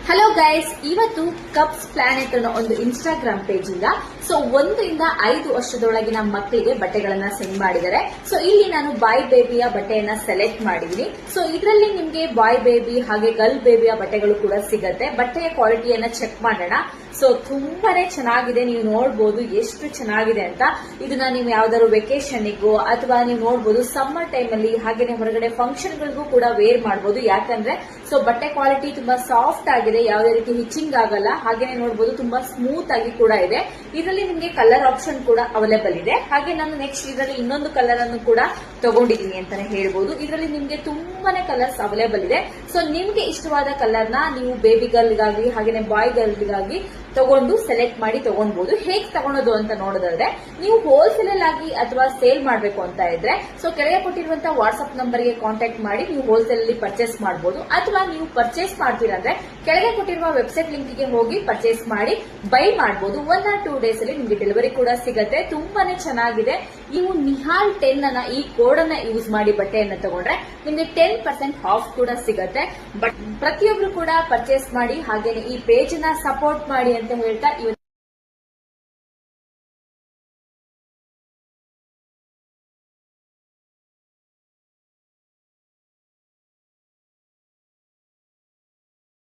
Hello guys, ಇವತ್ತು cups planet ಅನ್ನೋ ಒಂದು ಇನ್ಸ್ಟಾಗ್ರಾಮ್ ಪೇಜ್ ಇಂದ 1 ಇಂದ 5 ವರ್ಷದೊಳಗಿನ ಮಕ್ಕಳಿಗೆ ಬಟ್ಟೆಗಳನ್ನ ಸೆಂಡ್ ಮಾಡಿದ್ದಾರೆ. ಇಲ್ಲಿ ನಾನು ಬಾಯ್ ಬೇಬಿಯ ಬಟ್ಟೆಯನ್ನ ಸೆಲೆಕ್ಟ್ ಮಾಡಿದೀನಿ. ಇದರಲ್ಲಿ ನಿಮ್ಗೆ ಬಾಯ್ ಬೇಬಿ ಹಾಗೆ ಗರ್ಲ್ ಬೇಬಿಯ ಬಟ್ಟೆಗಳು ಕೂಡ ಸಿಗತ್ತೆ. ಬಟ್ಟೆಯ ಕ್ವಾಲಿಟಿಯನ್ನ ಚೆಕ್ ಮಾಡೋಣ. ತುಂಬಾನೇ ಚೆನ್ನಾಗಿದೆ, ನೀವು ನೋಡಬಹುದು ಎಷ್ಟು ಚೆನ್ನಾಗಿದೆ ಅಂತ. ಇದನ್ನ ನೀವು ಯಾವ್ದಾದ್ರು ವೆಕೇಶನ್ಗೂ ಅಥವಾ ನೀವು ನೋಡಬಹುದು ಸಮ್ಮರ್ ಟೈಮ್ ಅಲ್ಲಿ ಹಾಗೇನೆ ಹೊರಗಡೆ ಫಂಕ್ಷನ್ ಗಳಿಗೂ ಕೂಡ ವೇರ್ ಮಾಡಬಹುದು. ಯಾಕಂದ್ರೆ ಬಟ್ಟೆ ಕ್ವಾಲಿಟಿ ತುಂಬಾ ಸಾಫ್ಟ್ ಆಗಿದೆ, ಯಾವುದೇ ರೀತಿ ಹಿಚಿಂಗ್ ಆಗಲ್ಲ. ಹಾಗೇನೆ ನೋಡಬಹುದು ತುಂಬಾ ಸ್ಮೂತ್ ಆಗಿ ಕೂಡ ಇದೆ. ಇದರಲ್ಲಿ ನಿಮಗೆ ಕಲರ್ ಆಪ್ಷನ್ ಕೂಡ ಅವೈಲೇಬಲ್ ಇದೆ. ಹಾಗೆ ನಾನು ನೆಕ್ಸ್ಟ್ ಇದರಲ್ಲಿ ಇನ್ನೊಂದು ಕಲರ್ ಅನ್ನು ಕೂಡ ತಗೊಂಡಿದ್ದೀನಿ ಅಂತಾನೆ ಹೇಳ್ಬಹುದು. ಇದರಲ್ಲಿ ನಿಮಗೆ ತುಂಬಾನೇ ಕಲರ್ಸ್ ಅವೈಲೇಬಲ್ ಇದೆ. ನಿಮ್ಗೆ ಇಷ್ಟವಾದ ಕಲರ್ ನ ನೀವು ಬೇಬಿ ಗರ್ಲ್ಗಾಗಿ ಹಾಗೇನೆ ಬಾಯ್ ಗರ್ಲ್ಗಾಗಿ ತಗೊಂಡು ಸೆಲೆಕ್ಟ್ ಮಾಡಿ ತಗೊಳ್ಬಹುದು. ಹೇಗೆ ತಗೊಳೋದು ಅಂತ ನೋಡೋದಾದ್ರೆ, ನೀವು ಹೋಲ್ಸೇಲ್ ಆಗಿ ಅಥವಾ ಸೇಲ್ ಮಾಡಬೇಕು ಅಂತ ಇದ್ರೆ ಕೆಳಗೆ ಕೊಟ್ಟಿರುವಂತಹ ವಾಟ್ಸ್ಆಪ್ ನಂಬರ್ಗೆ ಕಾಂಟ್ಯಾಕ್ಟ್ ಮಾಡಿ ನೀವು ಹೋಲ್ಸೇಲ್ ಅಲ್ಲಿ ಪರ್ಚೇಸ್ ಮಾಡಬಹುದು. ಅಥವಾ ನೀವು ಪರ್ಚೇಸ್ ಮಾಡ್ತೀರಾ ಅಂದ್ರೆ ಕೆಳಗೆ ಕೊಟ್ಟಿರುವ ವೆಬ್ಸೈಟ್ ಲಿಂಕ್ ಗೆ ಹೋಗಿ ಪರ್ಚೇಸ್ ಮಾಡಿ ಬೈ ಮಾಡಬಹುದು. 1 or 2 ಡೇಸ್ ಅಲ್ಲಿ ನಿಮಗೆ ಡೆಲಿವರಿ ಕೂಡ ಸಿಗುತ್ತೆ. ತುಂಬಾನೇ ಚೆನ್ನಾಗಿದೆ. ನೀವು ನಿಹಾಲ್ 10 ಅನ್ನ ಈ ಕೋಡ್ ಅನ್ನ ಯೂಸ್ ಮಾಡಿ ಬಟ್ಟೆಯನ್ನ ತಗೊಂಡ್ರೆ ನಿಮಗೆ 10% ಆಫ್ ಕೂಡ ಸಿಗುತ್ತೆ. ಬಟ್ ಪ್ರತಿಯೊಬ್ರು ಕೂಡ ಪರ್ಚೇಸ್ ಮಾಡಿ ಹಾಗೇನೆ ಈ ಪೇಜ್ ನ ಸಪೋರ್ಟ್ ಮಾಡಿ ಅಂತ ಹೇಳ್ತಾ ಇವತ್ತು